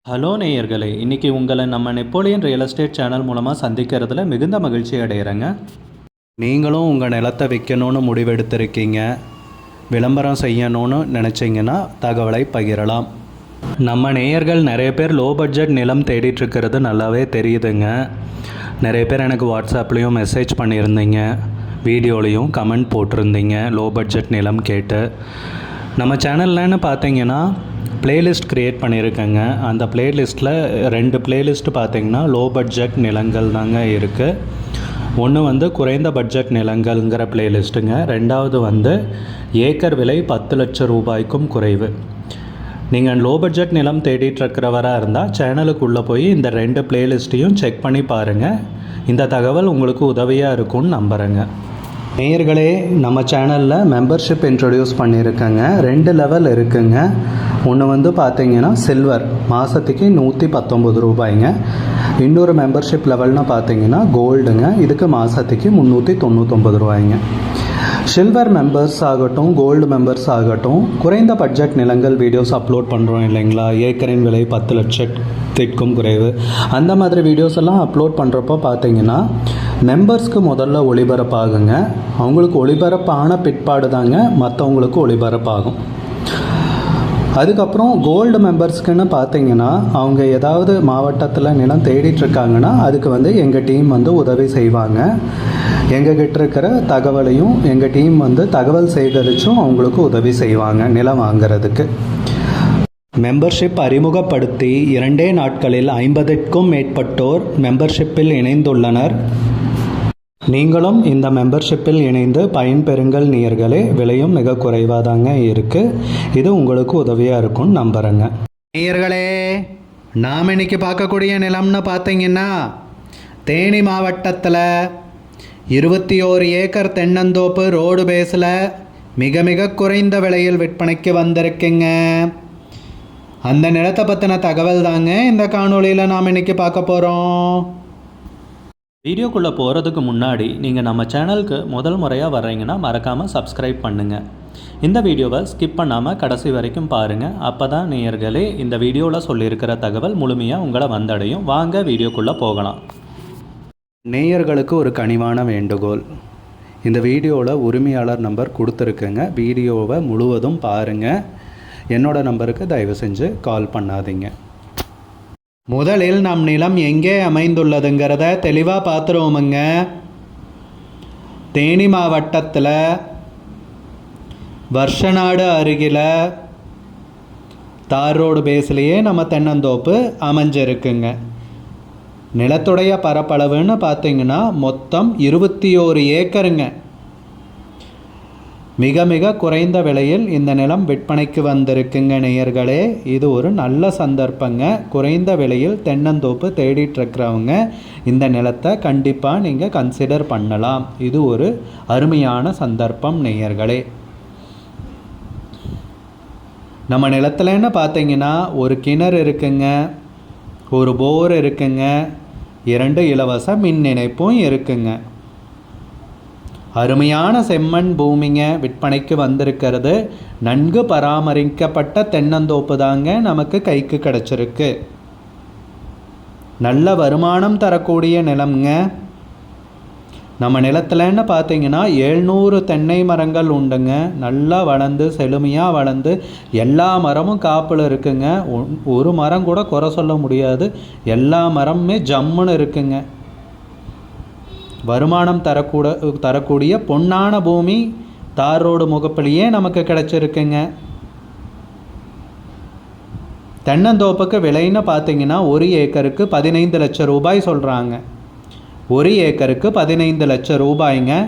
Hello நேயர்களே, இன்றைக்கி உங்களை நம்ம நெப்போலியன் ரியல் எஸ்டேட் சேனல் மூலமாக சந்திக்கிறதுல மிகுந்த மகிழ்ச்சி அடைகிறேங்க. நீங்களும் உங்கள் நிலத்தை விற்கணும்னு முடிவெடுத்திருக்கீங்க, விளம்பரம் செய்யணும்னு நினச்சிங்கன்னா தகவலை பகிரலாம். நம்ம நேயர்கள் நிறைய பேர் லோ பட்ஜெட் நிலம் தேடிட்டுருக்கிறது நல்லாவே தெரியுதுங்க. நிறைய பேர் எனக்கு வாட்ஸ்அப்லேயும் மெசேஜ் பண்ணியிருந்தீங்க, வீடியோலையும் கமெண்ட் போட்டிருந்தீங்க லோ பட்ஜெட் நிலம் கேட்டு. நம்ம சேனல்லன்னு பார்த்தீங்கன்னா பிளேலிஸ்ட் க்ரியேட் பண்ணியிருக்கேங்க. அந்த பிளேலிஸ்ட்டில் 2 பிளேலிஸ்ட்டு பார்த்திங்கன்னா லோ பட்ஜெட் நிலங்கள் தாங்க இருக்குது. ஒன்று குறைந்த பட்ஜெட் நிலங்கள்ங்கிற பிளேலிஸ்ட்டுங்க. ரெண்டாவது ஏக்கர் விலை 10 லட்சம் ரூபாய்க்கும் குறைவு. நீங்கள் லோ பட்ஜெட் நிலம் தேடிட்டுருக்கிறவராக இருந்தால் சேனலுக்குள்ளே போய் இந்த 2 பிளேலிஸ்ட்டையும் செக் பண்ணி பாருங்கள். இந்த தகவல் உங்களுக்கு உதவியாக இருக்கும்னு நம்புகிறேங்க. நேயர்களே, நம்ம சேனலில் மெம்பர்ஷிப் இன்ட்ரடியூஸ் பண்ணியிருக்கேங்க. 2 லெவல் இருக்குங்க. ஒன்று பார்த்தீங்கன்னா சில்வர், மாதத்துக்கு 119 ரூபாய்ங்க. இன்னொரு மெம்பர்ஷிப் லெவல்னு பார்த்தீங்கன்னா கோல்டுங்க, இதுக்கு மாதத்துக்கு 399 ரூபாய்ங்க. சில்வர் மெம்பர்ஸ் ஆகட்டும், கோல்டு மெம்பர்ஸ் ஆகட்டும், குறைந்த பட்ஜெட் நிலங்கள் வீடியோஸ் அப்லோட் பண்ணுறோம் இல்லைங்களா, ஏக்கரின் விலை 10 லட்சத்திற்கும் குறைவு, அந்த மாதிரி வீடியோஸ் எல்லாம் அப்லோட் பண்ணுறப்போ பார்த்தீங்கன்னா மெம்பர்ஸ்க்கு முதல்ல ஒளிபரப்பாகுங்க. அவங்களுக்கு ஒளிபரப்பான பிற்பாடு தாங்க மற்றவங்களுக்கு ஒளிபரப்பாகும். அதுக்கப்புறம் கோல்டு மெம்பர்ஸ்க்குன்னு பார்த்தீங்கன்னா அவங்க ஏதாவது மாவட்டத்தில் நிலம் தேடிட்டுருக்காங்கன்னா அதுக்கு எங்கள் டீம் உதவி செய்வாங்க. எங்ககிட்ட இருக்கிற தகவலையும் எங்கள் டீம் தகவல் சேகரித்தும் அவங்களுக்கு உதவி செய்வாங்க நிலம் வாங்கிறதுக்கு. மெம்பர்ஷிப் அறிமுகப்படுத்தி 2 நாட்களில் 50க்கும் மேற்பட்டோர் மெம்பர்ஷிப்பில் இணைந்துள்ளனர். நீங்களும் இந்த மெம்பர்ஷிப்பில் இணைந்து பயன்பெறுங்கள் நேயர்களே. விலையும் மிக குறைவாக தாங்க இருக்குது. இது உங்களுக்கு உதவியாக இருக்கும்னு நம்புகிறேங்க. நேயர்களே, நாம் இன்றைக்கி பார்க்கக்கூடிய நிலம்னு பார்த்தீங்கன்னா தேனி மாவட்டத்தில் 21 ஏக்கர் தென்னந்தோப்பு ரோடு பேஸில் மிக மிக குறைந்த விலையில் விற்பனைக்கு வந்திருக்குங்க. அந்த நிலத்தை பற்றின தகவல் தாங்க இந்த காணொளியில் நாம் இன்றைக்கி பார்க்க போகிறோம். வீடியோக்குள்ளே போகிறதுக்கு முன்னாடி நீங்கள் நம்ம சேனலுக்கு முதல் முறையாக வர்றீங்கன்னா மறக்காமல் சப்ஸ்கிரைப் பண்ணுங்கள். இந்த வீடியோவை ஸ்கிப் பண்ணாமல் கடைசி வரைக்கும் பாருங்கள். அப்போ தான் நேயர்களே இந்த வீடியோவில் சொல்லியிருக்கிற தகவல் முழுமையாக உங்களை வந்தடையும். வாங்க வீடியோக்குள்ளே போகலாம். நேயர்களுக்கு ஒரு கனிவான வேண்டுகோள், இந்த வீடியோவில் உரிமையாளர் நம்பர் கொடுத்துருக்குங்க. வீடியோவை முழுவதும் பாருங்கள். என்னோட நம்பருக்கு தயவு செஞ்சு கால் பண்ணாதீங்க. முதலில் நம் நிலம் எங்கே அமைந்துள்ளதுங்கிறத தெளிவாக பார்த்துருவோமுங்க. தேனி மாவட்டத்தில் வருஷநாடு அருகில் தார் ரோடு பேஸ்லேயே நம்ம தென்னந்தோப்பு அமைஞ்சிருக்குங்க. நிலத்துடைய பரப்பளவுன்னு பார்த்தீங்கன்னா மொத்தம் 21 ஏக்கருங்க. மிக மிக குறைந்த விலையில் இந்த நிலம் விற்பனைக்கு வந்திருக்குங்க நேயர்களே. இது ஒரு நல்ல சந்தர்ப்பங்க. குறைந்த விலையில் தென்னந்தோப்பு தேடிட்டுருக்கிறவங்க இந்த நிலத்தை கண்டிப்பாக நீங்கள் கன்சிடர் பண்ணலாம். இது ஒரு அருமையான சந்தர்ப்பம் நேயர்களே. நம்ம நிலத்துலன்னு பார்த்தீங்கன்னா ஒரு கிணறு இருக்குங்க, ஒரு போர் இருக்குங்க, 2 இலவச மின் இணைப்பும் இருக்குங்க. அருமையான செம்மண் பூமிங்க விற்பனைக்கு வந்திருக்கிறது. நன்கு பராமரிக்கப்பட்ட தென்னந்தோப்பு தாங்க நமக்கு கைக்கு கிடச்சிருக்கு. நல்ல வருமானம் தரக்கூடிய நிலம்ங்க. நம்ம நிலத்துலன்னு பார்த்தீங்கன்னா 700 தென்னை மரங்கள் உண்டுங்க. நல்லா வளர்ந்து செழுமையாக வளர்ந்து எல்லா மரமும் காப்பில் இருக்குங்க. ஒரு மரம் கூட குறை சொல்ல முடியாது. எல்லா மரமுமே ஜம்முன்னு இருக்குங்க. வருமானம் தரக்கூடிய பொன்னான பூமி தார் ரோடு முகப்பிலேயே நமக்கு கிடச்சிருக்குங்க. தென்னந்தோப்புக்கு விலைன்னு பார்த்தீங்கன்னா 1 ஏக்கருக்கு 15 லட்சம் ரூபாய் சொல்கிறாங்க. 1 ஏக்கருக்கு 15 லட்சம் ரூபாய்ங்க.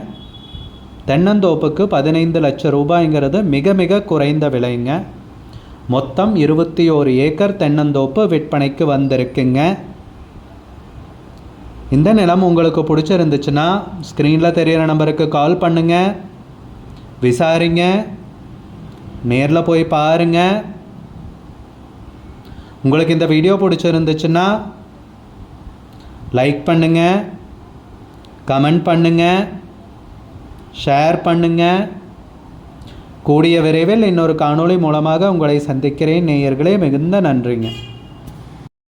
தென்னந்தோப்புக்கு 15 லட்சம் ரூபாய்ங்கிறது மிக மிக குறைந்த விலைங்க. மொத்தம் 21 ஏக்கர் தென்னந்தோப்பு விற்பனைக்கு வந்திருக்குங்க. இந்த நிலம் உங்களுக்கு பிடிச்சிருந்துச்சுன்னா ஸ்க்ரீனில் தெரிகிற நம்பருக்கு கால் பண்ணுங்கள், விசாரிங்க, நேரில் போய் பாருங்கள். உங்களுக்கு இந்த வீடியோ பிடிச்சிருந்துச்சுன்னா லைக் பண்ணுங்கள், கமெண்ட் பண்ணுங்கள், ஷேர் பண்ணுங்கள். கூடிய விரைவில் இன்னொரு காணொளி மூலமாக உங்களை சந்திக்கிறேன் நேயர்களே. மிகுந்த நன்றிங்க.